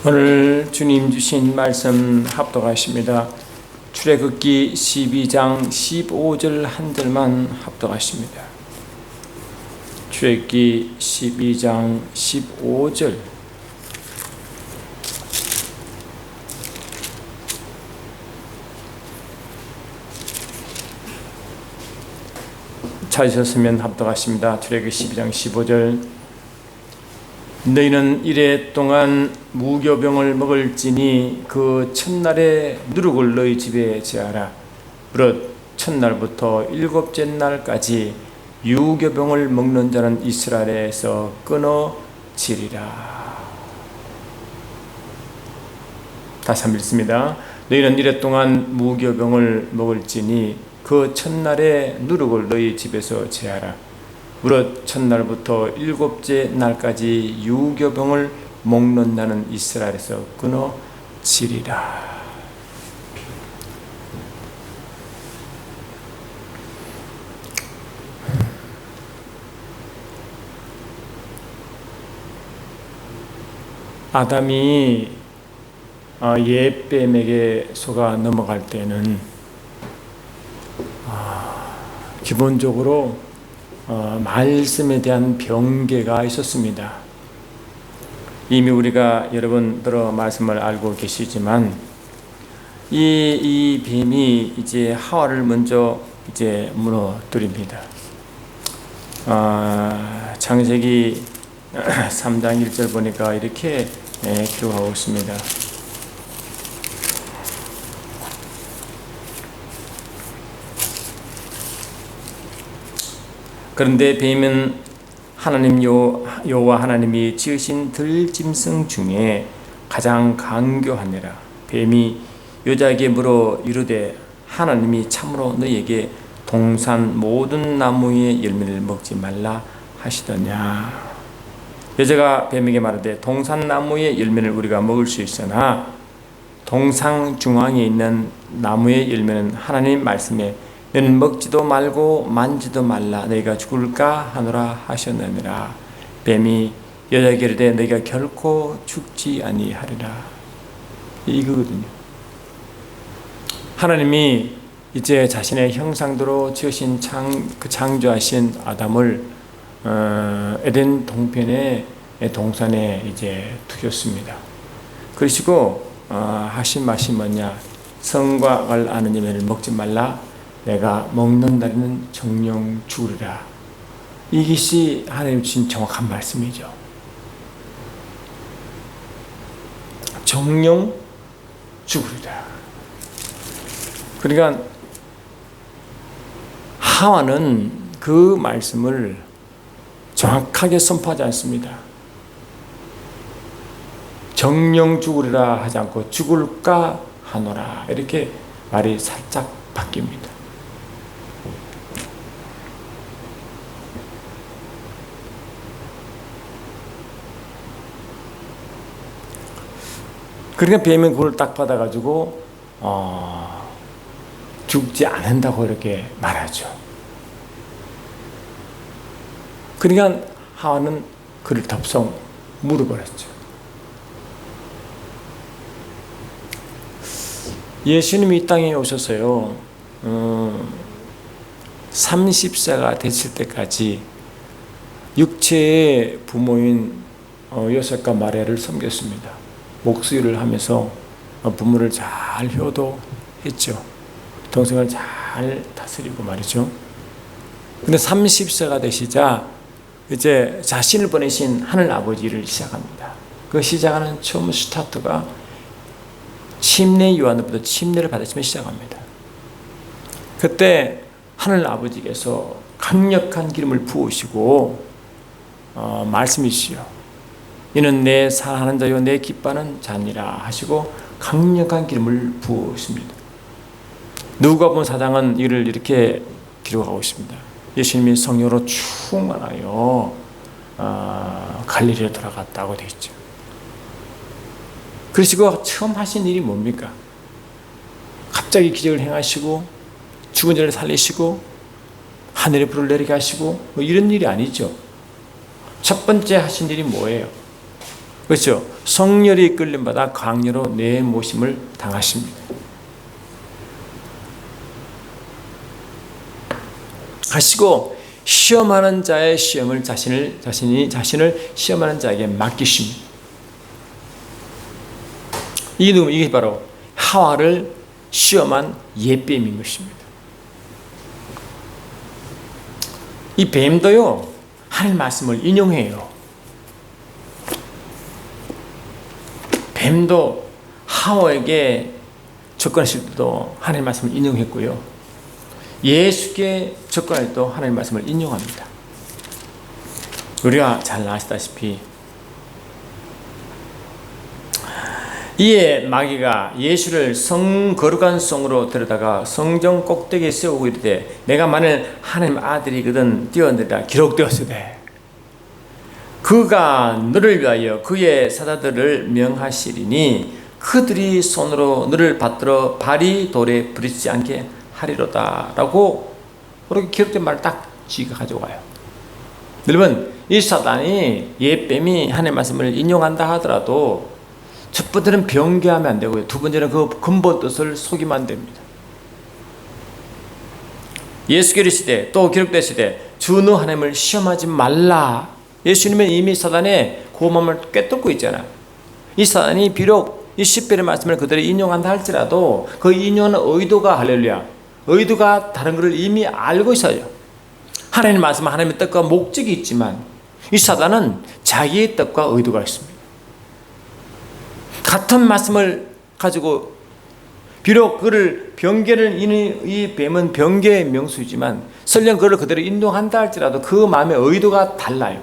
오늘 주님 주신 말씀 합독하십니다. 출애굽기 12장 15절 한 절만 합독하십니다. 출애굽기 12장 15절. 찾으셨으면 합독하십니다. 출애굽기 12장 15절. 너희는 이래 동안 무교병을 먹을지니 그 첫날에 누룩을 너희 집에 제하라. 무릇 첫날부터 일곱째 날까지 유교병을 먹는 자는 이스라엘에서 끊어지리라. 다시 한번 읽습니다. 너희는 이래 동안 무교병을 먹을지니 그 첫날에 누룩을 너희 집에서 제하라. 무릇 첫날부터 일곱째 날까지 유교병을 먹는 자는 이스라엘에서 끊어지리라. 아담이 옛 뱀에게 속아 넘어갈 때는 기본적으로 말씀에 대한 병개가 있었습니다. 이미 우리가 여러분들의 말씀을 알고 계시지만 이 뱀이 이제 하와를 먼저 이제 무너뜨립니다. 창세기 3장 1절 보니까 이렇게 기록하고 있습니다. 그런데 뱀은 하나님 여호와 하나님이 지으신 들짐승 중에 가장 강교하니라. 뱀이 여자에게 물어 이르되 하나님이 참으로 너희에게 동산 모든 나무의 열매를 먹지 말라 하시더냐. 여자가 뱀에게 말하되 동산 나무의 열매를 우리가 먹을 수 있으나 동상 중앙에 있는 나무의 열매는 하나님 말씀에 너는 먹지도 말고 만지도 말라 너희가 죽을까 하노라 하셨느니라. 뱀이 여자에게 이르되 너희가 결코 죽지 아니하리라. 이거거든요. 하나님이 이제 자신의 형상대로 지으신 창조하신 아담을 에덴 동편의 동산에 이제 두셨습니다. 그러시고 하신 말씀이 뭐냐? 성과 아는 열매를 먹지 말라. 내가 먹는 날에는 정령 죽으리라. 이것이 하나님 주신 정확한 말씀이죠. 정령 죽으리라. 그러니까 하와는 그 말씀을 정확하게 선포하지 않습니다. 정령 죽으리라 하지 않고 죽을까 하노라 이렇게 말이 살짝 바뀝니다. 그러니까 뱀은 그걸 딱 받아가지고 죽지 않는다고 이렇게 말하죠. 그러니까 하와는 그를 덥석 물어버렸죠. 예수님이 이 땅에 오셨어요. 30세가 됐을 때까지 육체의 부모인 요셉과 마리아를 섬겼습니다. 목수일을 하면서 부모를 잘 효도했죠. 동생을 잘 다스리고 말이죠. 근데 30세가 되시자 이제 자신을 보내신 하늘 아버지를 시작합니다. 그 시작하는 처음 스타트가 침례 요한으로부터 침례를 받으시면 시작합니다. 그때 하늘 아버지께서 강력한 기름을 부으시고 말씀이시죠. 이는 내 사랑하는 자요 내 기뻐하는 자니라 하시고 강력한 기름을 부으십니다. 누가복음 4장은 이를 이렇게 기록하고 있습니다. 예수님이 성령으로 충만하여 갈릴리로 돌아갔다고 되어 있죠. 그러시고 처음 하신 일이 뭡니까? 갑자기 기적을 행하시고 죽은 자를 살리시고 하늘에 불을 내리게 하시고 뭐 이런 일이 아니죠. 첫 번째 하신 일이 뭐예요? 그렇죠? 성렬이 끌림받아 광야로 내모심을 당하십니다. 하시고 시험하는 자의 시험을 자신을 시험하는 자에게 맡기십니다. 이게 바로 하와를 시험한 옛뱀인 것입니다. 이 뱀도요, 하나님 말씀을 인용해요. 뱀도 하와에게 접근했을 때도 하나님 말씀을 인용했고요. 예수께 접근할 때도 하나님 말씀을 인용합니다. 우리가 잘 아시다시피 이에 마귀가 예수를 거룩한 성으로 데려다가 성전 꼭대기에 세우고 이르되 내가 만일 하나님 아들이거든 뛰어내리라 기록되었으되 그가 너를 위하여 그의 사자들을 명하시리니 그들이 손으로 너를 받들어 발이 돌에 부딪히지 않게 하리로다 라고 그렇게 기록된 말을 딱 쥐가 가져와요. 여러분, 이 사단이 옛뱀이 하나님의 말씀을 인용한다 하더라도 첫 번째는 변개하면 안 되고요. 두 번째는 그 근본 뜻을 속이면 안 됩니다. 예수께서 이르시되 또 기록되시되 주 너 하나님을 시험하지 말라. 예수님은 이미 사단의 고마움을 꿰뚫고 있잖아요. 이 사단이 비록 이 십별의 말씀을 그대로 인용한다 할지라도 그 인용하는 의도가 할렐루야, 의도가 다른 것을 이미 알고 있어요. 하나님의 말씀은 하나님의 뜻과 목적이 있지만 이 사단은 자기의 뜻과 의도가 있습니다. 같은 말씀을 가지고 비록 그를 변개를 이 뱀은 변개의 명수이지만 설령 그를 그대로 인도한다 할지라도 그 마음의 의도가 달라요.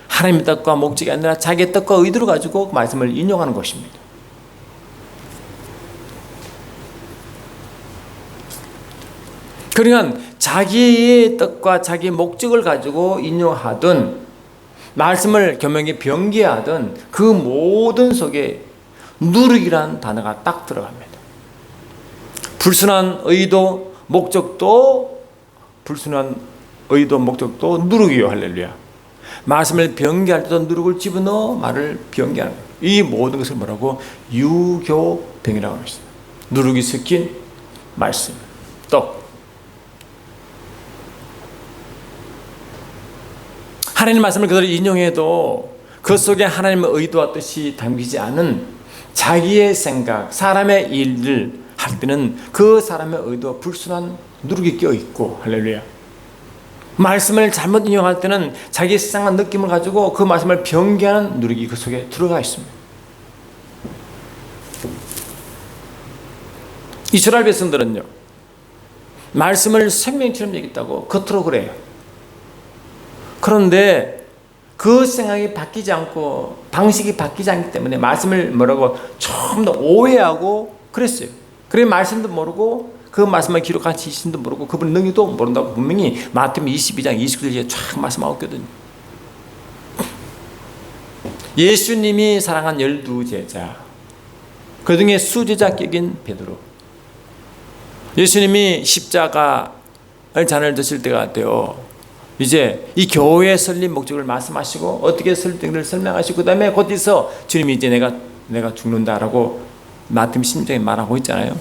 하나님의 뜻과 목적이 아니라 자기의 뜻과 의도를 가지고 말씀을 인용하는 것입니다. 그러니까 자기의 뜻과 자기의 목적을 가지고 인용하든 말씀을 교명에 변개하든 그 모든 속에 누룩이라는 단어가 딱 들어갑니다. 불순한 의도, 목적도 누룩이요. 할렐루야. 말씀을 변개할 때도 누룩을 집어넣어 말을 변개하는 거예요. 이 모든 것을 뭐라고? 유교병이라고 합니다. 누룩이 섞인 말씀, 떡. 하나님 말씀을 그대로 인용해도 그 속에 하나님의 의도와 뜻이 담기지 않은 자기의 생각, 사람의 일을 할 때는 그 사람의 의도와 불순한 누룩이 껴있고, 할렐루야. 말씀을 잘못 인용할 때는 자기의 세상한 느낌을 가지고 그 말씀을 변개하는 누룩이 그 속에 들어가 있습니다. 이스라엘 백성들은요, 말씀을 생명처럼 여겼다고 겉으로 그래요. 그런데 그 생각이 바뀌지 않고 방식이 바뀌지 않기 때문에 말씀을 뭐라고 처음 더 오해하고 그랬어요. 그래 말씀도 모르고 그 말씀을 기록한 지신도 모르고 그분 능력도 모른다고 분명히 마태복음 22장 29절에 쫙 말씀하고 있거든요. 예수님이 사랑한 12제자, 그 중에 수제자격인 베드로, 예수님이 십자가를 잔을 드실 때가 되어 이제 이 교회의 설립 목적을 말씀하시고 어떻게 설립된지를 설명하시고 그 다음에 거기서 주님이 이제 내가 죽는다라고 마태복음 16장에 말하고 있잖아요.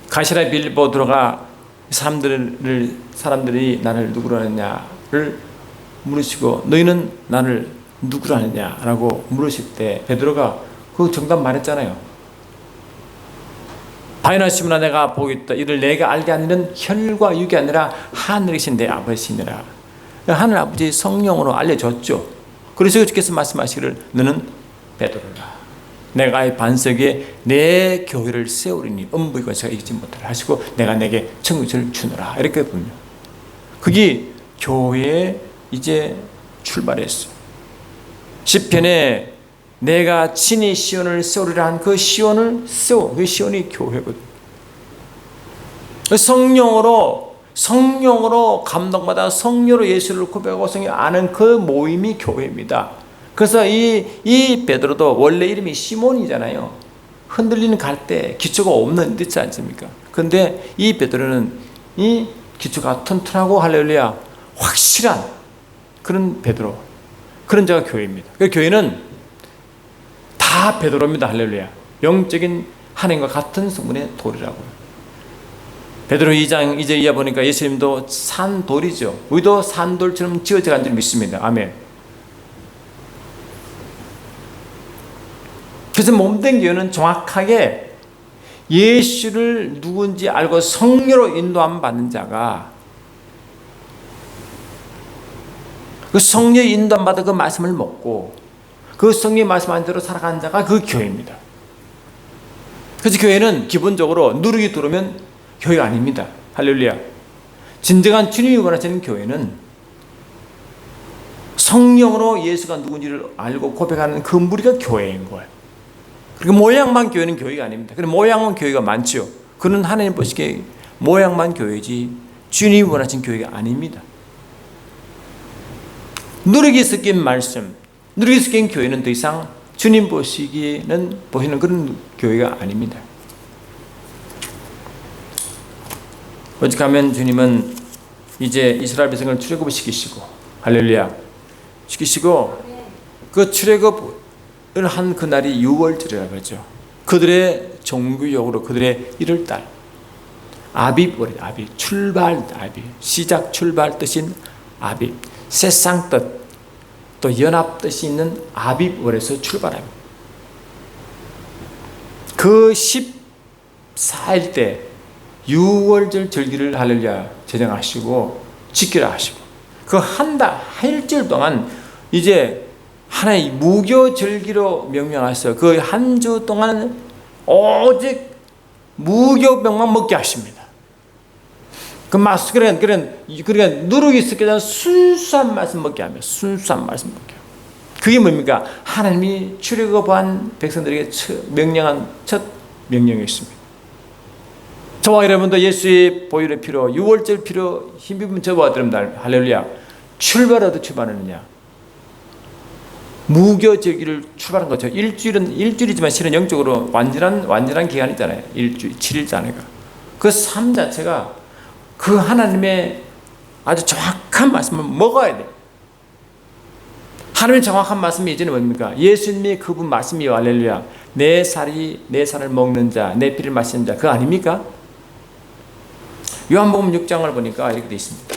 가시라 빌보 들어가 사람들이 나를 누구로 하느냐를 물으시고 너희는 나를 누구로 하느냐라고 물으실 때 베드로가 그 정답 말했잖아요. 바요나 시므나 내가 보겠다. 이를 내가 알게 하는 혈과 육이 아니라 하늘에 계신 내 아버지시니라. 하늘 아버지 성령으로 알려줬죠. 그래서 주께서 말씀하시기를 너는 베드로라. 내가 이 반석에 내 교회를 세우리니 음부의 권세가 이기지 못하라 하시고 내가 내게 천국을 주노라. 이렇게 보면 그게 교회에 이제 출발했어요. 시편에 내가 친히 시온을 세우리라 한 그 시온을 세워. 그 시온이 교회거든. 성령으로 감동받아 성령으로 예수를 고백하고 성령 아는 그 모임이 교회입니다. 그래서 이 베드로도 원래 이름이 시몬이잖아요. 흔들리는 갈대, 기초가 없는 뜻이지 않습니까? 그런데 이 베드로는 이 기초가 튼튼하고 할렐루야 확실한 그런 베드로, 그런 자가 교회입니다. 그 교회는 다 다 베드로입니다. 할렐루야. 영적인 하나님과 같은 성분의 돌이라고요. 베드로 2장 2절 이하 보니까 예수님도 산돌이죠. 우리도 산돌처럼 지어져 간 줄 믿습니다. 아멘. 그래서 몸된 교회는 정확하게 예수를 누군지 알고 성령으로 인도함 받는 자가, 그 성령의 인도함 받아 그 말씀을 먹고 그 성령의 말씀한 대로 살아가는 자가 그 교회입니다. 그래서 교회는 기본적으로 누룩이 들어오면 교회가 아닙니다. 할렐루야. 진정한 주님이 원하시는 교회는 성령으로 예수가 누군지를 알고 고백하는 그 무리가 교회인 거예요. 그리고 모양만 교회는 교회가 아닙니다. 그리고 모양만 교회가 많죠. 그는 하나님 보시기에 모양만 교회지 주님이 원하신 교회가 아닙니다. 누룩이 섞인 말씀, 누룩이 섞인 교회는 더 이상 주님 보시기에는 보시는 그런 교회가 아닙니다. 오직하면 주님은 이제 이스라엘 백성을 출애굽을 시키시고, 할렐루야, 시키시고 그 출애굽을 한 그날이 6월절이라고 그러죠. 그들의 종교적으로 그들의 1월달 아빕월이, 아빕, 출발, 아빕, 시작 출발 뜻인 아빕, 세상 뜻, 또 연합 뜻이 있는 아빕월에서 출발합니다. 그 14일 때 6월절 절기를 할렐루야 제정하시고 지키라 하시고, 그 한 달, 한 일주일 동안 이제 하나의 무교 절기로 명명하셔서 그 한 주 동안 오직 무교병만 먹게 하십니다. 그러니까 누룩이 있었기 때문에 순수한 말씀 먹게 하며, 순수한 말씀 먹게 하며. 그게 뭡니까? 하나님이 출애굽한 백성들에게 명령한 첫 명령이었습니다. 저와 여러분도 예수의 보혈의 피로, 6월절 피로 힘입은 저와 여러분들, 할렐루야, 출발하듯 출발하느냐? 무교절기를 출발한 거죠. 일주일이지만 실은 영적으로 완전한 기간이잖아요. 일주일, 7일자네가. 그 삶 자체가 그 하나님의 아주 정확한 말씀을 먹어야 돼. 하나님의 정확한 말씀이 예전에 뭡니까? 예수님이 그분 말씀이 할렐루야, 내 살을 먹는 자, 내 피를 마시는 자, 그거 아닙니까? 요한복음 6장을 보니까 이렇게 되어 있습니다.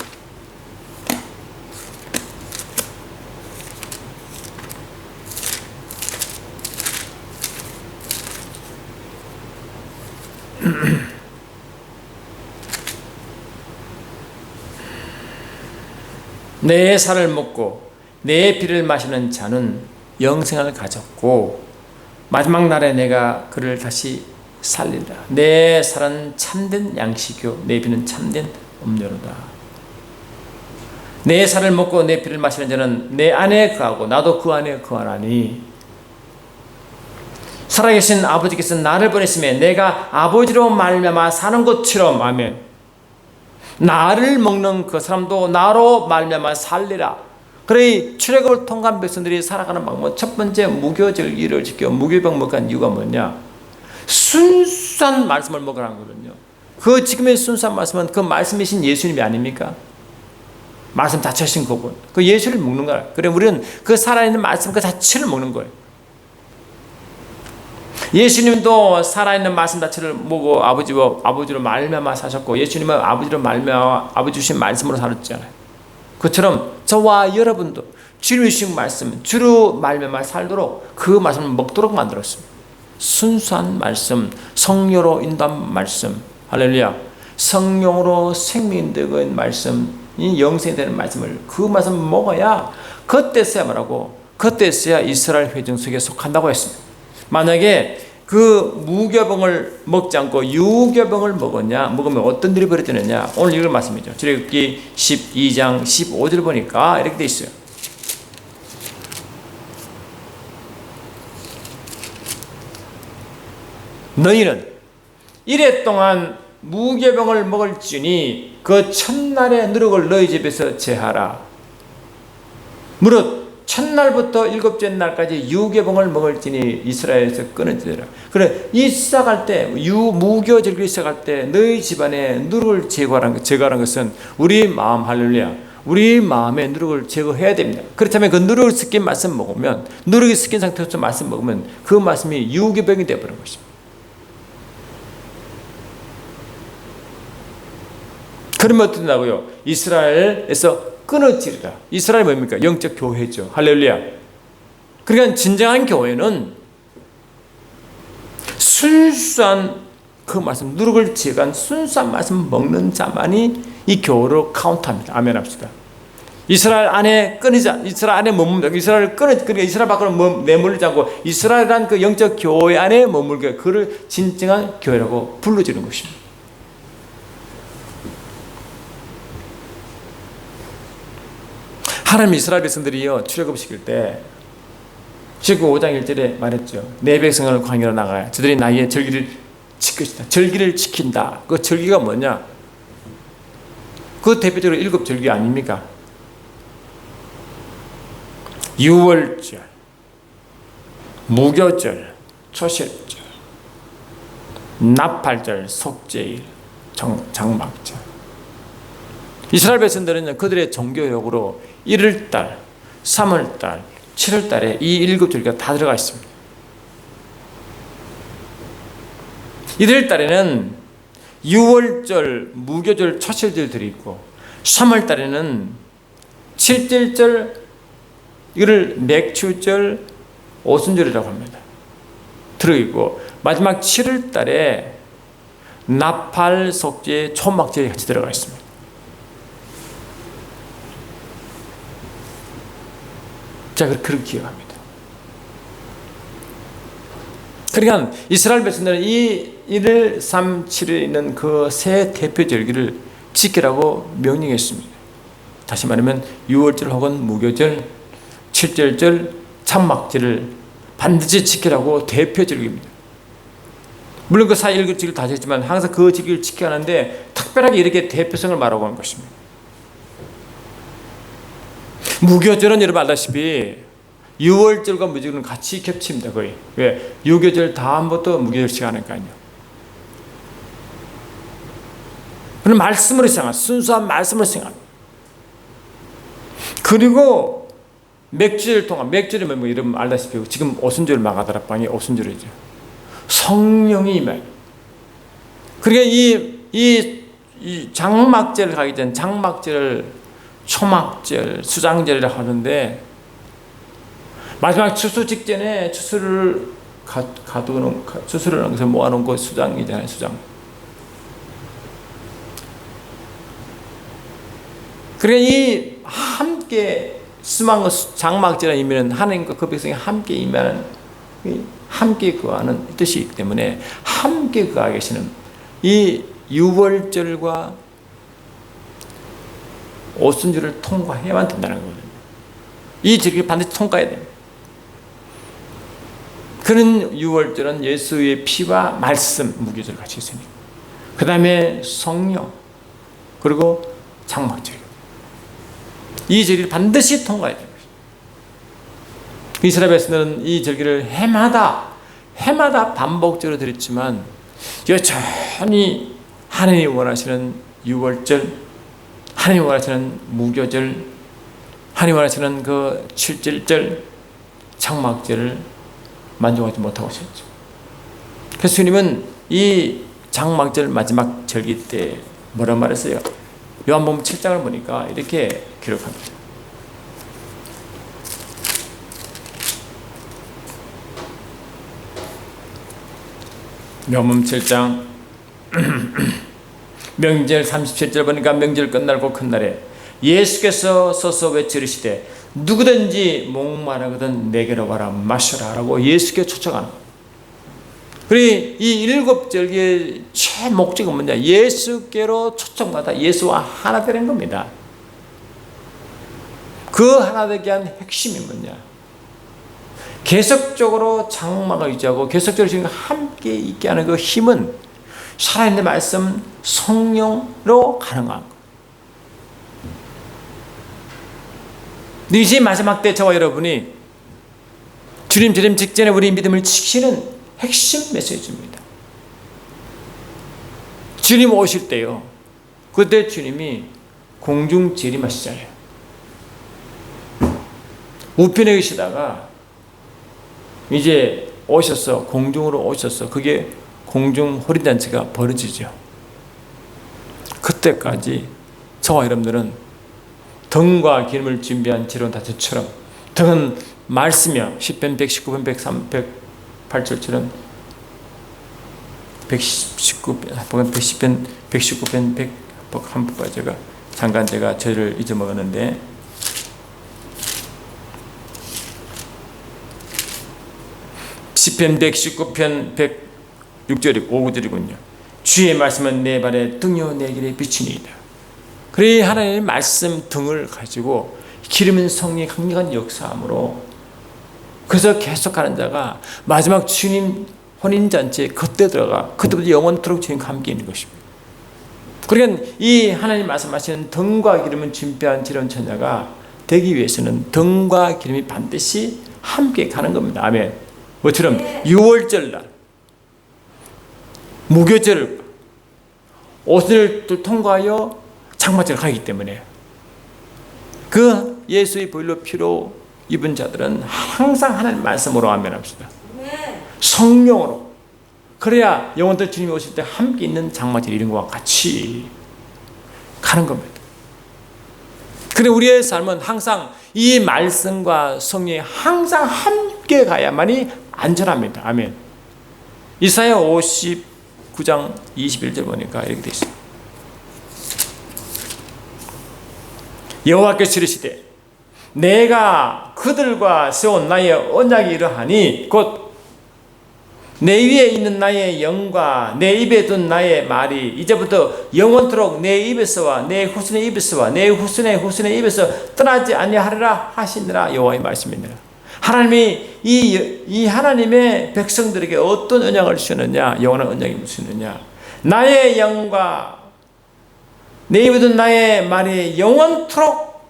내 살을 먹고 내 피를 마시는 자는 영생을 가졌고 마지막 날에 내가 그를 다시 살리라. 내 살은 참된 양식이요 내 피는 참된 음료로다. 내 살을 먹고 내 피를 마시는 자는 내 안에 거하고 나도 그 안에 거하나니, 살아계신 아버지께서 나를 보내심에 내가 아버지로 말미암아 사는 것처럼, 아멘, 나를 먹는 그 사람도 나로 말미암아 살리라. 그래, 출애굽을 통과한 백성들이 살아가는 방법은 첫 번째 무교절기를 지켜 무교병 먹은 이유가 뭐냐? 순수한 말씀을 먹으라는 거거든요. 그 지금의 순수한 말씀은 그 말씀이신 예수님이 아닙니까? 말씀 자체신 그분, 그 예수를 먹는 거야. 그래, 우리는 그 살아있는 말씀 그 자체를 먹는 거예요. 예수님도 살아있는 말씀 자체를 보고 아버지로 말미암아 사셨고, 예수님은 아버지로 말미암아 아버지 주신 말씀으로 살았잖아요. 그처럼 저와 여러분도 주님이 주신 말씀, 주로 말미암아 살도록 그 말씀을 먹도록 만들었습니다. 순수한 말씀, 성령으로 인도한 말씀, 할렐루야, 성령으로 생명이 되는 말씀, 이 영생이 되는 말씀을, 그 말씀을 먹어야 그때서야 말하고, 그때서야 이스라엘 회중 속에 속한다고 했습니다. 만약에 그 무교병을 먹지 않고 유교병을 먹으면 어떤 일이 벌어지느냐? 오늘 이걸 말씀이죠. 출애굽기 12장 15절 보니까 이렇게 돼 있어요. 너희는 이래 동안 무교병을 먹을지니 그 첫날의 누룩을 너희 집에서 제하라. 무릇 첫날부터 일곱째 날까지 유교병을 먹을지니 이스라엘에서 끊어지리라. 그래, 이 시작할 때, 무교절기 시작할 때 너희 집안에 누룩을 제거하는 것은 우리 마음, 할렐루야, 우리 마음의 누룩을 제거해야 됩니다. 그렇다면 그 누룩을 섞인 말씀 먹으면, 누룩이 섞인 상태에서 말씀 먹으면 그 말씀이 유기병이 되어버리는 것입니다. 그러면 어떻게 된다고요? 이스라엘에서 끊어지리라. 이스라엘이 뭡니까? 영적 교회죠. 할렐루야. 그러니까 진정한 교회는 순수한 그 말씀, 누룩을 제거한 순수한 말씀 먹는 자만이 이 교회로 카운트합니다. 아멘 합시다. 이스라엘 안에 끊이자, 이스라엘 안에 머물다, 이스라엘을 그러니까 이스라엘 밖으로 내몰리지 않고 이스라엘이란 그 영적 교회 안에 머물게, 그를 진정한 교회라고 불러주는 것입니다. 하나님 이스라엘 백성들이요, 출애굽시킬 때 출애굽 5장 1절에 말했죠. 내 백성을 광야로 나가야 저들이 나의 절기를 지키시다. 절기를 지킨다. 그 절기가 뭐냐? 그 대표적으로 7 절기 아닙니까? 유월절, 무교절, 초실절, 나팔절, 속죄일, 장막절. 이스라엘 백성들은 그들의 종교력으로 1월달, 3월달, 7월달에 이 7 절기가 다 들어가 있습니다. 1월달에는 유월절, 무교절, 초실절들이 있고 3월달에는 칠절절, 이를 맥추절, 오순절이라고 합니다. 들어있고 마지막 7월달에 나팔, 속죄, 초막절이 같이 들어가 있습니다. 자, 그렇게 기억합니다. 그러니까 이스라엘 백성들은 이 1월, 3, 7일에 있는 그 세 대표 절기를 지키라고 명령했습니다. 다시 말하면 유월절 혹은 무교절, 칠절절, 창막절을 반드시 지키라고 대표 절기입니다. 물론 그 사이 7 절기를 다 지켰지만 항상 그 절기를 지켜야 하는데 특별하게 이렇게 대표성을 말하고 하는 것입니다. 무교절은 여러분 알다시피 유월절과 무교절은 같이 겹칩니다. 거의. 왜? 유교절 다음부터 무교절 시간이니까요. 그럼 말씀으로 생각, 순수한 말씀으로 생각. 그리고 맥주를 통한, 맥주를 뭐 여러분 알다시피 지금 오순절 마가다라 빵이 오순절이죠. 성령이 임해요. 그러니까 이 장막절 가기 전 장막절을 초막절, 수장절이라고 하는데 마지막 추수 직전에 추수를 가두는, 추수를 하면서 모아놓은 거 수장이잖아요. 수장. 그러니까 이 함께 수망 장막절에 임하는 하나님과 그 백성이 함께 임하는, 함께 거하는 뜻이 있기 때문에 함께 거하고 계시는 이 유월절과 오순절을 통과해야만 된다는 거거든요. 이 절기를 반드시 통과해야 됩니다. 그런 유월절은 예수의 피와 말씀, 무교절 같이 있으니까. 그 다음에 성령, 그리고 장막절. 이 절기를 반드시 통과해야 됩니다. 이스라엘 백성들은 이 절기를 해마다 반복적으로 드렸지만 여전히 하나님이 원하시는 유월절, 하나님 원하시는 무교절, 하나님 원하시는 그 칠절절, 장막절을 만족하지 못하고 있었죠. 그래서 주님은 이 장막절 마지막 절기 때 뭐라 말했어요? 요한복음 7장을 보니까 이렇게 기록합니다. 요한복음 7장 명절 37절 보니까 명절 끝날고 큰 날에 예수께서 서서 외치시되 누구든지 목마르거든 내게로 와라 마셔라 라고 예수께 초청하는 거예요. 그리고 이 7절기의 최목적은 뭐냐? 예수께로 초청받아 예수와 하나 되는 겁니다. 그 하나 되게 한 핵심이 뭐냐? 계속적으로 장막을 유지하고 계속적으로 지금 함께 있게 하는 그 힘은 살아있는 말씀 성령으로 가능한 것. 이제 마지막 때 저와 여러분이 주님 재림 직전에 우리 믿음을 지키는 핵심 메시지입니다. 주님 오실 때요, 그때 주님이 공중 재림하시잖아요. 우편에 계시다가 이제 오셔서 공중으로 오셔서 그게 공중 호린잔치가 벌어지죠. 그때까지 저와 여러분들은 등과 기름을 준비한 지로운 다처럼, 등은 말씀이요, 시편 119편 103 108절처럼 119편 119편 한 부가 제가 저를 잊어먹었는데, 시편 119편 106절이고 5절이군요. 주의 말씀은 내 발에 등이요 내 길에 빛이니이다. 그래, 하나님의 말씀 등을 가지고 기름은 성령의 강력한 역사함으로, 그래서 계속 가는 자가 마지막 주님 혼인잔치에 그때 들어가, 그때부터 영원토록 주님과 함께 있는 것입니다. 그러니까 이 하나님 말씀하시는 등과 기름은 준비한 지혜로운 처녀가 되기 위해서는 등과 기름이 반드시 함께 가는 겁니다. 아멘. 뭐처럼 6월절 날 무교절을 옷을 통과하여 장마절을 가기 때문에, 그 예수의 보혈로 피로 입은 자들은 항상 하나님 말씀으로 아멘합시다. 성령으로, 그래야 영원토록 주님이 오실 때 함께 있는 장마절 이런 것과 같이 가는 겁니다. 그래, 우리의 삶은 항상 이 말씀과 성령이 항상 함께 가야만이 안전합니다. 아멘. 이사야 59장 21절 보니까 이렇게 되어 있습니다. 여호와께서 이르시되 내가 그들과 세운 나의 언약이 이러하니, 곧 내 위에 있는 나의 영과 내 입에 둔 나의 말이 이제부터 영원토록 내 입에서와 내 후손의 입에서와 내 후손의 후손의 입에서 떠나지 아니하리라 하시니라. 여호와의 말씀이니라. 하나님이 이 하나님의 백성들에게 어떤 언약을 주셨느냐? 영원한 언약이 주셨느냐? 나의 영과 내 입에 둔 나의 말이 영원토록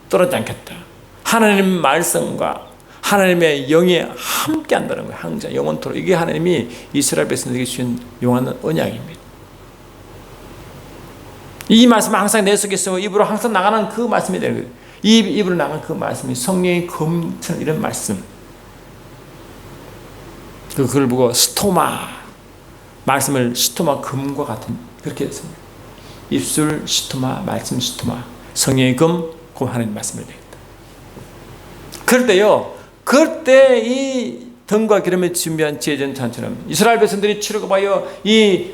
떠나지 않겠다. 하나님 말씀과 하나님의 영이 함께 한다는 거예요. 항상 영원토록. 이게 하나님이 이스라엘 백성들에게 주신 영원한 언약입니다. 이 말씀은 항상 내 속에 있어 입으로 항상 나가는 그 말씀이 되는 거예요. 입으로 나가는 그 말씀이 성령의 검처럼 이런 말씀. 그걸 보고 스토마, 말씀을 스토마 금과 같은, 그렇게 했습니다. 입술 스토마, 말씀 스토마, 성령의 금, 그 하나님 말씀을 되겠다. 그럴 때요, 그때 이 등과 기름에 준비한 지혜전 잔처럼 이스라엘 백성들이 치르고 봐요, 이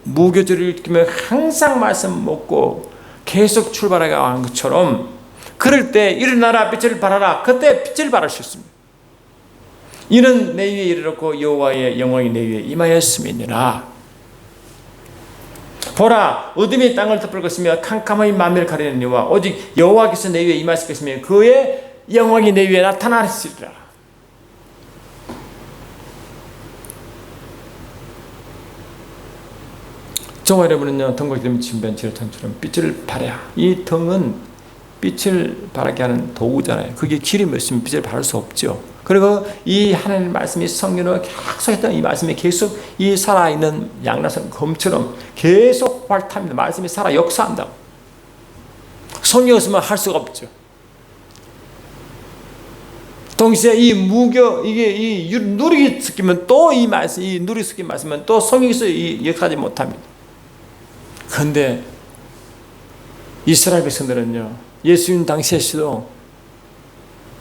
무교절을 지키며 항상 말씀 먹고 계속 출발해 가는 것처럼, 그럴 때 일어나라 빛을 발하라, 그때 빛을 발할 수 있습니다. 이는 내 위에 이르렀고 여호와의 영광이 내 위에 임하였음이니라. 보라, 어둠이 땅을 덮을 것이며 캄캄하게 만민을 가리는 이와 오직 여호와께서 내 위에 임하실 것이며 그의 영광이 내 위에 나타나시리라. 저와 여러분은요, 등과 기름이 준비한 지혜로운 빛을 발해야. 이 등은 빛을 발하게 하는 도구잖아요. 그게 기름이 없으면 빛을 발할 수 없죠. 그리고 이 하나님 말씀이 성령으로 계속했던 이 말씀이 계속 이 살아있는 양나선 검처럼 계속 활탑니다. 말씀이 살아 역사한다고. 성령 없으면 할 수가 없죠. 동시에 이 무교, 이 누리기 섞이면 또 이 말씀, 이 누리기 섞인 말씀은 또 성령에서 역사하지 못합니다. 그런데 이스라엘 백성들은요, 예수님 당시에도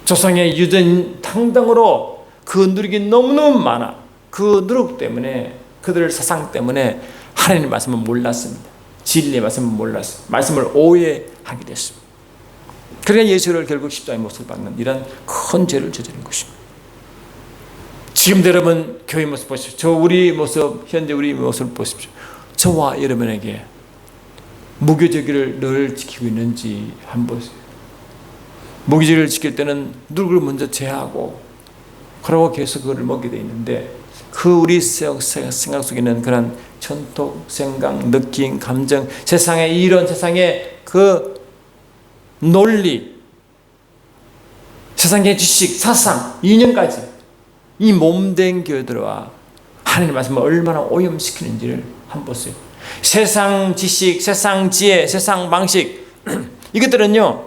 조상의 유전 당당으로 그 누리기 너무너무 많아. 그 누룩 때문에, 그들 사상 때문에 하나님의 말씀을 몰랐습니다. 진리의 말씀을 몰랐습니다. 말씀을 오해하게 됐습니다. 그러니까 예수를 결국 십자가의 못을 받는 이런 큰 죄를 저지른 것입니다. 지금 여러분 교회 모습 보십시오. 저 우리 모습, 현재 우리 모습을 보십시오. 저와 여러분에게 무교절기를 늘 지키고 있는지 한번 보세요. 무교절을 지킬 때는 누룩을 먼저 제하고, 그러고 계속 그걸 먹게 돼 있는데, 그 우리 생각 속에 있는 그런 전통, 생각, 느낌, 감정, 세상의 이런 세상의 그 논리, 세상의 지식, 사상, 이념까지 이 몸된 교회들과 하나님의 말씀을 얼마나 오염시키는지를 한번 보세요. 세상 지식, 세상 지혜, 세상 방식, 이것들은요,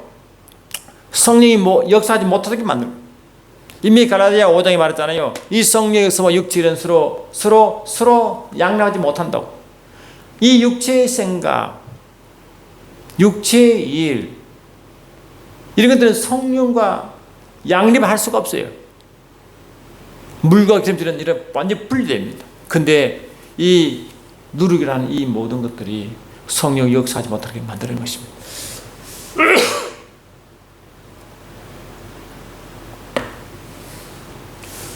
성령이 역사하지 못하게 만드는 거예요. 이미 갈라디아 5장에 말했잖아요. 이 성령의 역사와 육체는 서로 양립하지 못한다고. 이 육체의 생각, 육체의 일, 이런 것들은 성령과 양립할 수가 없어요. 물과 기름질은 이런 완전히 분리됩니다. 근데 이 누룩이라는 이 모든 것들이 성령이 역사하지 못하게 만드는 것입니다.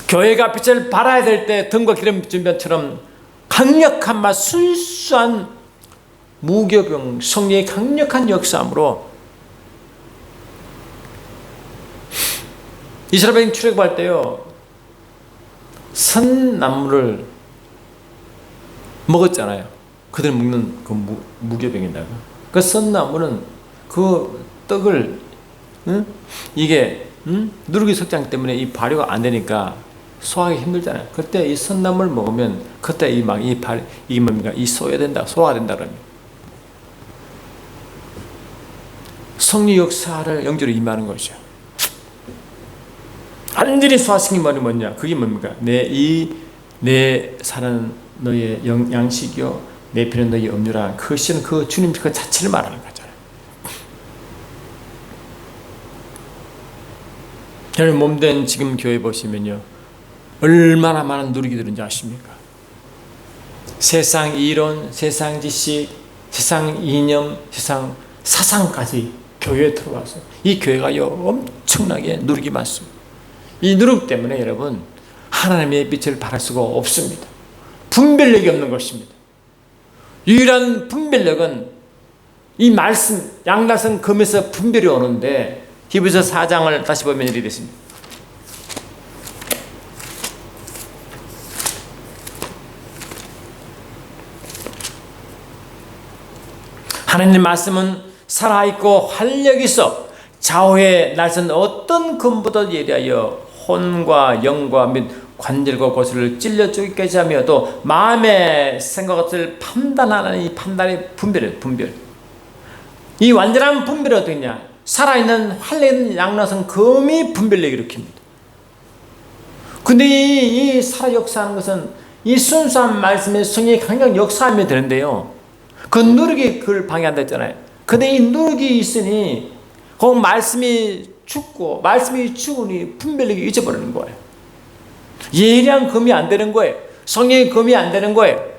교회가 빛을 발해야 될 때 등과 기름 준변처럼 강력한 맛 순수한 무교병 성령의 강력한 역사함으로 이스라엘 백성 출애굽할 때요, 선나무를 먹었잖아요. 그들 먹는 그 무교병이다가 그 선나무는 그 떡을 이게 누룩이 석장 때문에 이 발효가 안 되니까 소화하기 힘들잖아요. 그때 이 선나무를 먹으면 그때 이게 뭡니까? 이 소화가 된다 그러면 성령 역사를 영적으로 임하는 것이죠. 완전히 소화시킨 말이 뭐냐? 그게 뭡니까? 내 살은 너의 양식이요, 내 피는 너의 음료라. 그것은 그 주님 그 자체를 말하는 거잖아요. 여러분 몸된 지금 교회 보시면요, 얼마나 많은 누리기 들은지 아십니까? 세상 이론, 세상 지식, 세상 이념, 세상 사상까지 교회에 들어와서 이 교회가요 엄청나게 누룩이 많습니다. 이 누룩 때문에 여러분 하나님의 빛을 발할 수가 없습니다. 분별력이 없는 것입니다. 유일한 분별력은 이 말씀 양날선 금에서 분별이 오는데 히브리서 4장을 다시 보면 이렇게 됐습니다. 하나님 말씀은 살아있고 활력이 있어 좌우의 날선 어떤 금보다 예리하여 혼과 영과 및 관절과 고슬을 찔러 죽이기까지 하며 또 마음의 생각을 판단하는 이 판단의 분별이에요. 분별. 이 완전한 분별이 어떻냐? 살아있는 활력있는 양나선 금이 분별력을 일으킵니다. 근데 이 살아 역사하는 것은 이 순수한 말씀의 성령이 강력 역사하면 되는데요, 그 누룩이 그걸 방해한다 했잖아요. 근데 이 누룩이 있으니 그 말씀이 죽고 말씀이 죽으니 분별력이 잊어버리는 거예요. 예리한 금이 안 되는 거예요. 성령의 금이 안 되는 거예요.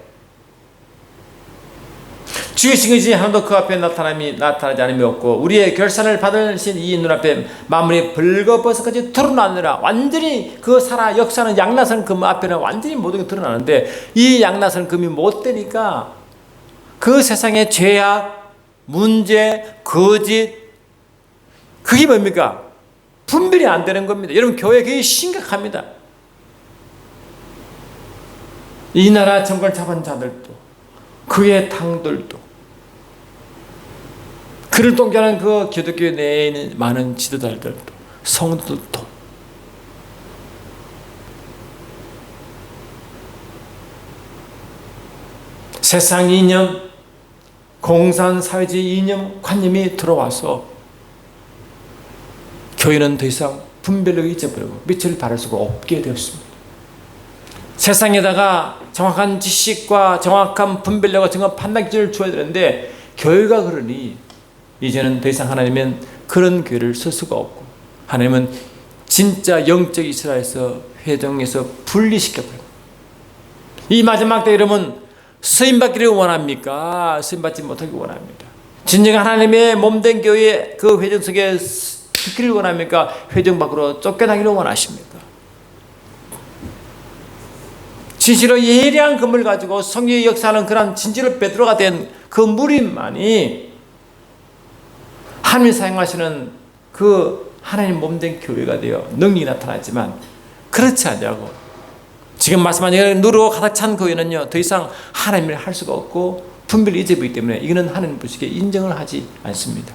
주의신 것이 하나도 그 앞에 나타나지 않음이 없고 우리의 결산을 받으신 이 눈앞에 만물이 벌거벗어까지 드러나느라. 완전히 그 살아 역사는 양나선 금 앞에는 완전히 모든 게 드러나는데 이 양나선 금이 못 되니까 그 세상의 죄악, 문제, 거짓, 그게 뭡니까? 분별이 안 되는 겁니다. 여러분 교회 그게 심각합니다. 이 나라 정권을 잡은 자들도 그의 당들도 그를 동경하는 그 기독교 내에 있는 많은 지도자들도 성도들도 세상 이념, 공산사회주의 이념, 관념이 들어와서 교회는 더 이상 분별력이 잊어버리고 빛을 발할 수가 없게 되었습니다. 세상에다가 정확한 지식과 정확한 분별력과 정확한 판단 기준을 줘야 되는데 교회가 그러니 이제는 더 이상 하나님은 그런 교회를 쓸 수가 없고 하나님은 진짜 영적 이스라엘에서 회정에서 분리시켜버려요. 이 마지막 때 여러분 쓰임받기를 원합니까? 쓰임받지 못하기 원합니다. 진정한 하나님의 몸된 교회 그 회정 속에 듣기를 원합니까? 회정 밖으로 쫓겨나기를 원하십니까? 진실로 예리한 금을 가지고 성령의 역사하는 그런 진실로 베드로가 된 그 무리만이 하나님이 사용하시는 그 하나님 몸된 교회가 되어 능력이 나타나지만 그렇지 않냐고. 지금 말씀하신 누르고 가득 찬 교회는요 더 이상 하나님을 할 수가 없고 분별이 잊어버리기 때문에 이거는 하나님 보시기에 인정을 하지 않습니다.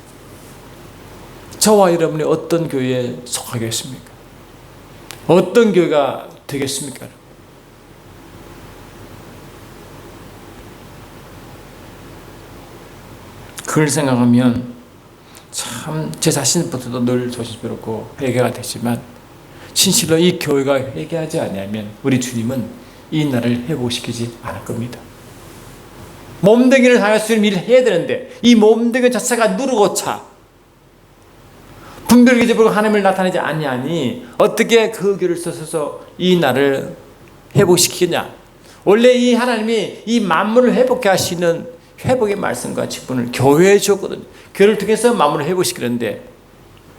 저와 여러분이 어떤 교회에 속하겠습니까? 어떤 교회가 되겠습니까? 그걸 생각하면 참 제 자신부터도 늘 조심스럽고 회개가 되지만 진실로 이 교회가 회개하지 않으면 우리 주님은 이 나라를 회복시키지 않을 겁니다. 몸뚱이를 향해 주님 일을 해야 되는데 이 몸뚱이 자체가 누르고 차 분별을 잊어버리고 하나님을 나타내지 아니하니 어떻게 그 교를 써서 이 나라를 회복시키냐. 원래 이 하나님이 이 만물을 회복해 하시는 회복의 말씀과 직분을 교회에 주었거든요. 교회를 통해서 만물을 회복시키는데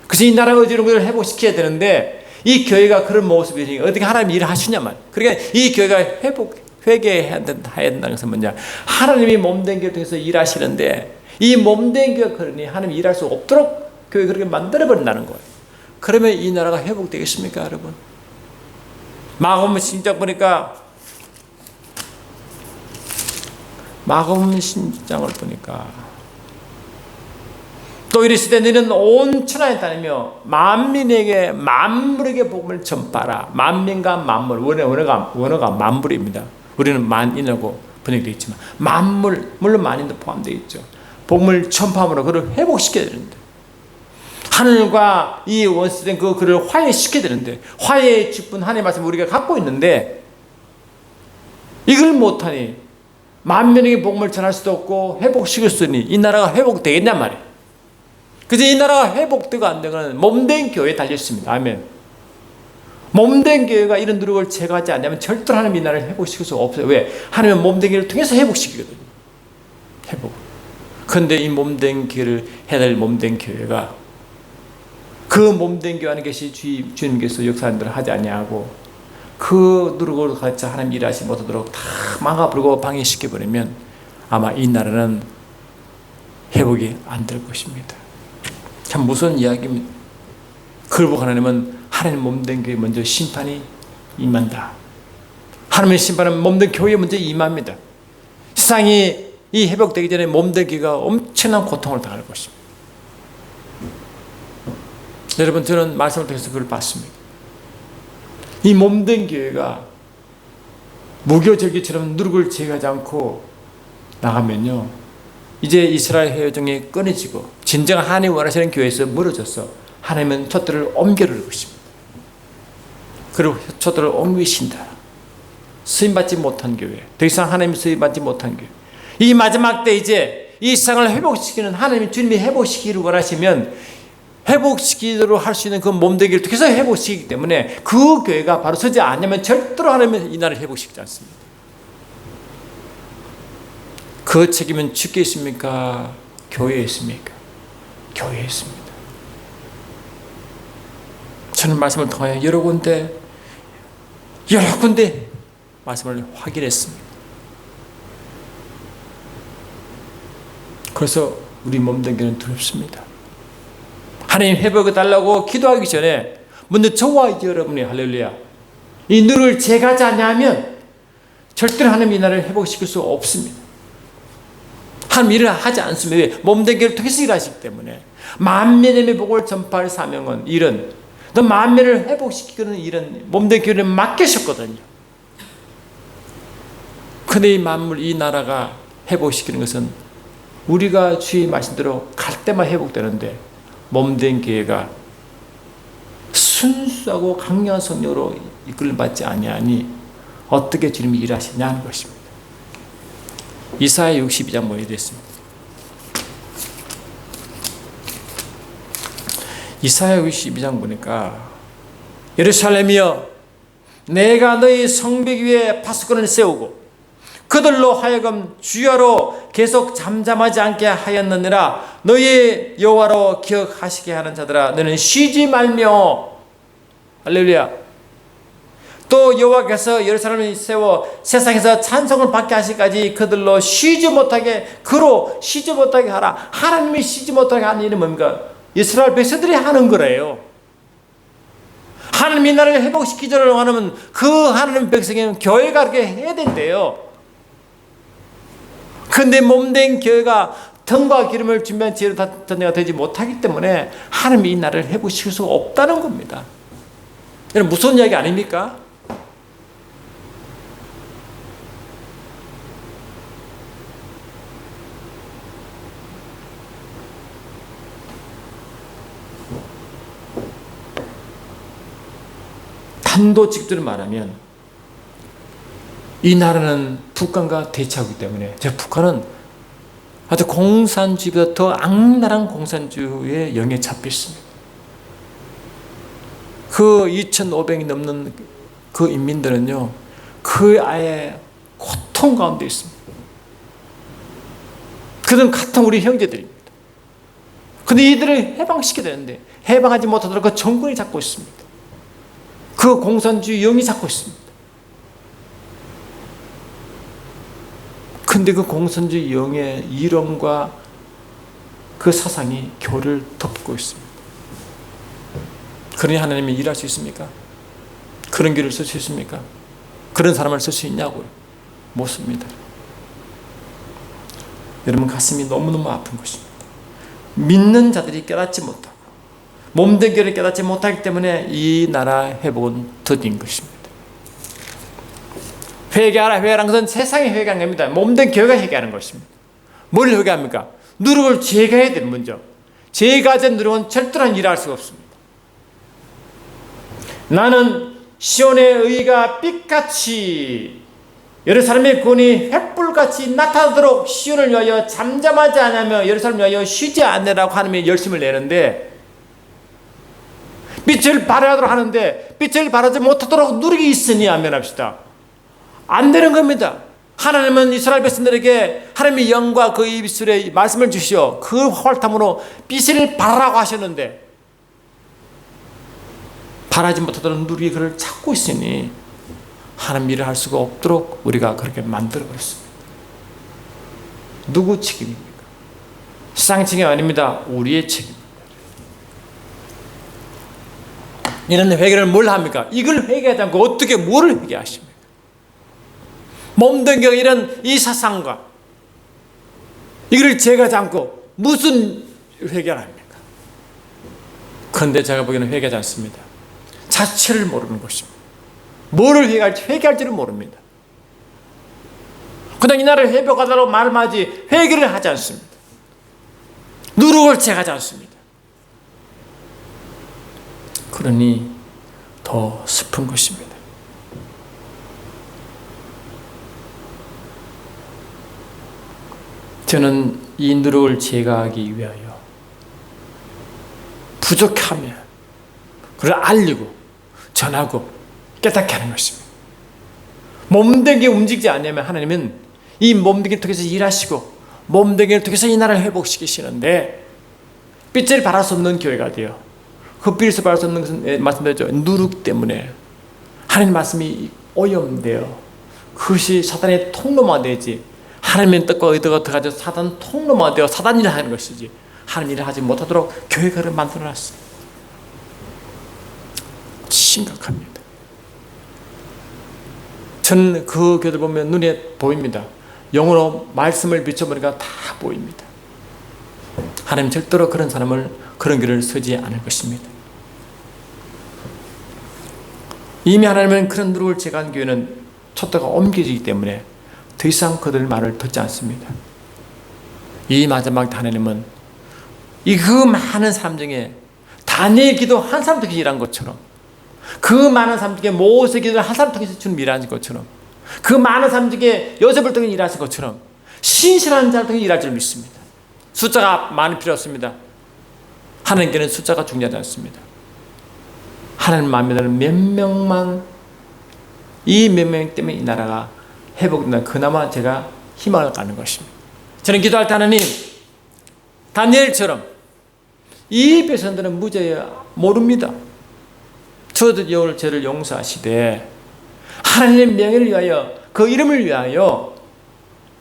그래서 이 나라가 어지러운 것을 회복시켜야 되는데 이 교회가 그런 모습이니 어떻게 하나님이 일을 하시냐만. 그러니까 이 교회가 회개해야 된다는 것은 뭐냐. 하나님이 몸된 교회를 통해서 일하시는데 이 몸된 교회가 그러니 하나님이 일할 수 없도록 교회 그렇게 만들어버린다는 거예요. 그러면 이 나라가 회복되겠습니까 여러분? 마가복음 신장 보니까 마가복음 신장을 보니까 또 이르시되 너희는 온 천하에 다니며 만민에게 만물에게 복음을 전파하라. 만민과 만물 원어가 만물입니다. 우리는 만인하고 번역되어 있지만 만물 물론 만인도 포함되어 있죠. 복음을 전파함으로 그를 회복시켜야 되는데 하늘과 이 원수된 그를 화해시켜야 되는데 화해의 직분 하나님의 말씀 우리가 갖고 있는데 이걸 못하니 만민에게 복음을 전할 수도 없고 회복시킬 수 있니 이 나라가 회복되겠냔 말이에요. 그래서 이 나라가 회복되고 안 되고는 몸된 교회에 달려있습니다. 아멘. 몸된 교회가 이런 노력을 제거하지 않냐면 절대로 하나님 이 나라를 회복시킬 수가 없어요. 왜? 하나님은 몸된 교회를 통해서 회복시키거든요. 회복. 그런데 이 몸된 교회를 해야 될 몸된 교회가 그 몸된 교회 하는 것이 주님께서 역사하는 대로 하지 아니하고 그 노력을 같이 하나님 일하시 못하도록 다 막아버리고 방해시켜버리면 아마 이 나라는 회복이 안 될 것입니다. 참 무서운 이야기입니다. 그걸 보고 하나님은 하나님 몸된 교회에 먼저 심판이 임한다. 하나님의 심판은 몸된 교회에 먼저 임합니다. 세상이 이 회복되기 전에 몸된 교회가 엄청난 고통을 당할 것입니다. 여러분 저는 말씀을 통해서 그걸 봤습니다. 이 몸된 교회가 무교절기처럼 누룩을 제거하지 않고 나가면요 이제 이스라엘 회중이 끊어지고 진정한 하나님 원하시는 교회에서 멀어져서 하나님은 촛대를 옮겨놓을 것입니다. 그리고 촛대를 옮기신다. 쓰임받지 못한 교회, 더 이상 하나님이 쓰임받지 못한 교회, 이 마지막 때 이제 이 세상을 회복시키는 하나님이 주님이 회복시키기를 원하시면 회복시키도록 할 수 있는 그 몸되기를 통해서 회복시키기 때문에 그 교회가 바로 서지 않으면 절대로 하나님은 이 나라를 회복시키지 않습니다. 그 책임은 주께 있습니까? 교회에 있습니까? 교회에 있습니다. 저는 말씀을 통하여 여러 군데 말씀을 확인했습니다. 그래서 우리 몸된 교회는 두렵습니다. 하나님 회복해 달라고 기도하기 전에 먼저 저와 여러분이 할렐루야 이 누를 제거하지 않냐면 절대로 하나님 이 나라를 회복시킬 수 없습니다. 하나님 일을 하지 않습니다. 왜? 몸된 교회를 통해서 일하시기 때문에 만민의 복을 전파할 사명은 일은 너 만민을 회복시키는 일은 몸된 교회를 맡기셨거든요. 그런데 이 만물 이 나라가 회복시키는 것은 우리가 주의 말씀대로 갈 때만 회복되는데 몸된 교회가 순수하고 강력한 성령으로 이끌받지 아니하니 어떻게 주님이 일하시냐는 것입니다. 이사야 62장 보게 됐습니다. 이사야 62장 보니까 예루살렘이여 내가 너희 성벽 위에 파수꾼을 세우고 그들로 하여금 주야로 계속 잠잠하지 않게 하였느니라. 너희 여호와로 기억하시게 하는 자들아 너는 쉬지 말며 할렐루야. 또 여호와께서 예루살렘을 세워 세상에서 찬송을 받게 하시기까지 그들로 쉬지 못하게 그로 쉬지 못하게 하라. 하나님이 쉬지 못하게 하는 일은 뭡니까? 이스라엘 백성들이 하는 거래요. 하나님 이 나라를 회복시키자고 하면 그 하나님 백성에는 교회가 그렇게 해야 된대요. 근데 몸된 교회가 등과 기름을 준비한 지혜로 전제가 되지 못하기 때문에 하나님이 이 나라를 회복시킬 수가 없다는 겁니다. 여러분 무서운 이야기 아닙니까? 단도직입적으로 말하면 이 나라는 북한과 대치하기 때문에 북한은 아주 공산주의보다 더 악랄한 공산주의의 영에 잡혀 있습니다. 그 2,500이 넘는 그 인민들은요, 그 아예 고통 가운데 있습니다. 그들은 같은 우리 형제들입니다. 근데 이들을 해방시켜야 되는데 해방하지 못하도록 그 정권이 잡고 있습니다. 그 공산주의 영이 잡고 있습니다. 근데 그 공산주의 영의 이론과 그 사상이 교를 덮고 있습니다. 그러니 하나님이 일할 수 있습니까? 그런 길을 쓸 수 있습니까? 그런 사람을 쓸 수 있냐고요? 못 씁니다. 여러분, 가슴이 너무너무 아픈 것입니다. 믿는 자들이 깨닫지 못하고 몸된 교를 깨닫지 못하기 때문에 이 나라 회복은 더딘 것입니다. 회개하라는 것은 세상이 회개하는 겁니다. 몸된 교회가 회개하는 것입니다. 뭘 회개합니까? 누룩을 제거해야 돼요. 먼저 제거하지 않은 누룩은 절대로 일할 수가 없습니다. 나는 시온의 의가 빛같이 예루살렘의 구원이 횃불같이 나타나도록 시온을 위하여 잠잠하지 않으며 예루살렘을 위하여 쉬지 않으라고 하나님이 열심을 내는데, 빛을 발하도록 하는데 빛을 발하지 못하도록 누룩이 있으니 아멘합시다. 안 되는 겁니다. 하나님은 이스라엘 백성들에게 하나님의 영과 그 입술에 말씀을 주시어 그 활탐으로 빛을 발하라고 하셨는데 발하지 못하도록 누룩이 그를 찾고 있으니 하나님 일을 할 수가 없도록 우리가 그렇게 만들어 버렸습니다. 누구 책임입니까? 세상 책임 아닙니다. 우리의 책임입니다. 이런 회개를 뭘 합니까? 이걸 회개하지 않고 어떻게 뭐를 회개하십니까? 몸된 경 이런 이 사상과 이걸 제거하지 않고 무슨 회개를 합니까? 그런데 제가 보기에는 회개하지 않습니다. 자체를 모르는 것입니다. 뭐를 회개할지를 모릅니다. 그냥 이 나라를 회복하다고 말하지 회개를 하지 않습니다. 누룩을 제거하지 않습니다. 그러니 더 슬픈 것입니다. 저는 이 누룩을 제거하기 위하여 부족하면 그걸 알리고 전하고 깨닫게 하는 것입니다. 몸되게 움직이지 않으면 하나님은 이 몸되기를 통해서 일하시고 몸되기를 통해서 이 나라를 회복시키시는데 빛을 발할 수 없는 교회가 돼요. 그 빛을 발할 수 없는 것은 말씀드렸죠. 누룩 때문에 하나님 말씀이 오염돼요. 그것이 사단의 통로만 되지 하나님의 뜻과 의도가 들어가서 사단 통로만 되어 사단 일을 하는 것이지 하나님 일을 하지 못하도록 교회가 만들어놨어요. 심각합니다. 저는 그 교회들 보면 눈에 보입니다. 영으로 말씀을 비춰보니까 다 보입니다. 하나님 절대로 그런 사람을 그런 길을 서지 않을 것입니다. 이미 하나님은 그런 누룩을 제거한 교회는 촛대가 옮겨지기 때문에 더 이상 그들 말을 듣지 않습니다. 이 마지막 하나님은 이 그 많은 사람 중에 다니엘 기도 한 사람 통해서 일한 것처럼 그 많은 사람 중에 모세 기도를 한 사람 통해서 주님 일하는 것처럼 그 많은 사람 중에 요셉을 통해 일하신 것처럼 신실한 자를 통해 일할 줄 믿습니다. 숫자가 많이 필요 없습니다. 하나님께는 숫자가 중요하지 않습니다. 하나님 마음에는 몇 명만 이 몇 명 때문에 이 나라가 회복된다. 그나마 제가 희망을 갖는 것입니다. 저는 기도할 때 하나님 다니엘처럼 이 백성들은 무죄야 모릅니다. 저도 오늘 죄를 용서하시되 하나님의 명예를 위하여 그 이름을 위하여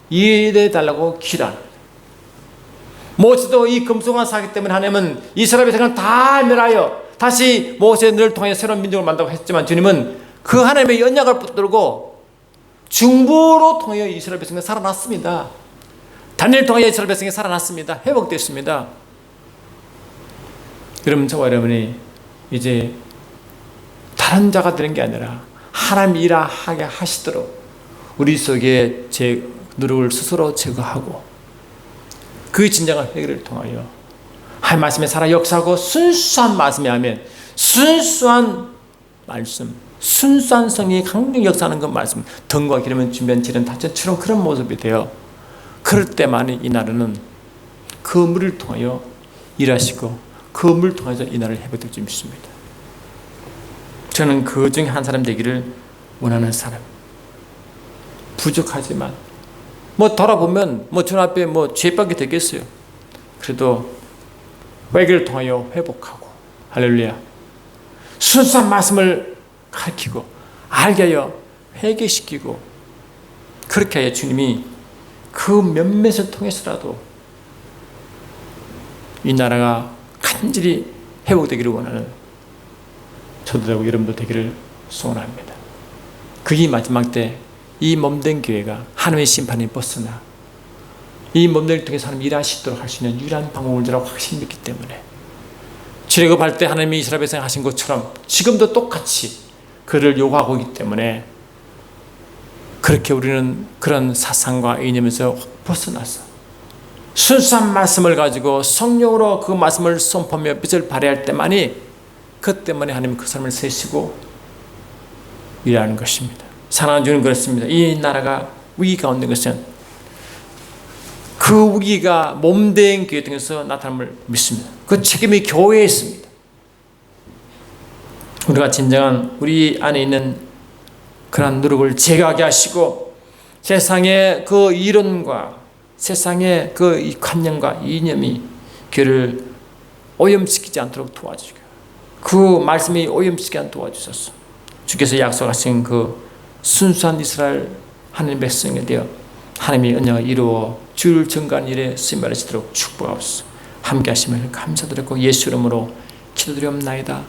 이해해 달라고 기도합니다. 모세도 이 금송아지 사기 때문에 하나님은 이스라엘 백성을 다 멸하여 다시 모세를 통해 새로운 민족을 만들고 했지만 주님은 그 하나님의 언약을 붙들고 중보로 통해 이스라엘 백성이 살아났습니다. 다니엘 통해 이스라엘 백성이 살아났습니다. 회복됐습니다. 여러분, 저와 여러분이 이제 다른 자가 되는 게 아니라 하나님 일하게 하시도록 우리 속에 제 누룩을 스스로 제거하고 그 진정한 회개를 통하여 하나님 말씀에 살아 역사하고 순수한 말씀에 하면 순수한 말씀, 순수한 성령이 강력 역사하는 그 말씀, 등과 기름은 준비한 지른 다처럼 그런 모습이 돼요. 그럴 때만이 이 나라는 그 물을 통하여 일하시고 그 물을 통해서 이 나라를 회복될 줄 믿습니다. 저는 그 중에 한 사람 되기를 원하는 사람. 부족하지만 돌아보면 저 앞에 죄밖에 되겠어요. 그래도 회개를 통하여 회복하고, 할렐루야, 순수한 말씀을 가르치고 알게 하여 회개시키고, 그렇게 하여 주님이 그 몇몇을 통해서라도 이 나라가 간절히 회복되기를 원하는 저도 되고 여러분도 되기를 소원합니다. 그게 마지막 때 이 몸된 교회가 하나님의 심판이 벗어나 이 몸들을 통해서 하나님 일하시도록 할 수 있는 유일한 방법을 저라고 확신히 믿기 때문에, 출애굽할 때 하나님이 이스라엘 백성 하신 것처럼 지금도 똑같이 그를 요구하고 있기 때문에, 그렇게 우리는 그런 사상과 이념에서 벗어나서 순수한 말씀을 가지고 성령으로 그 말씀을 선포하며 빛을 발휘할 때만이, 그 때문에 하나님 그 사람을 세시고 일하는 것입니다. 사랑하는 주는 그렇습니다. 이 나라가 위기 가운데 것은 그 위기가 몸된 교회 등에서 나타남을 믿습니다. 그 책임이 교회에 있습니다. 우리가 진정한 우리 안에 있는 그런 누룩을 제거하게 하시고, 세상의 그 이론과 세상의 그 관념과 이념이 교회를 오염시키지 않도록 도와주시고, 그 말씀이 오염시키지 않도록 도와주셔서 주께서 약속하신 그 순수한 이스라엘 하나님 백성에 대하여 하나님의 언약을 이루어 주를 증거하는 일에 쓰임받으시도록 축복하옵소서. 함께 하시면 감사드리고 예수 이름으로 기도드리옵나이다.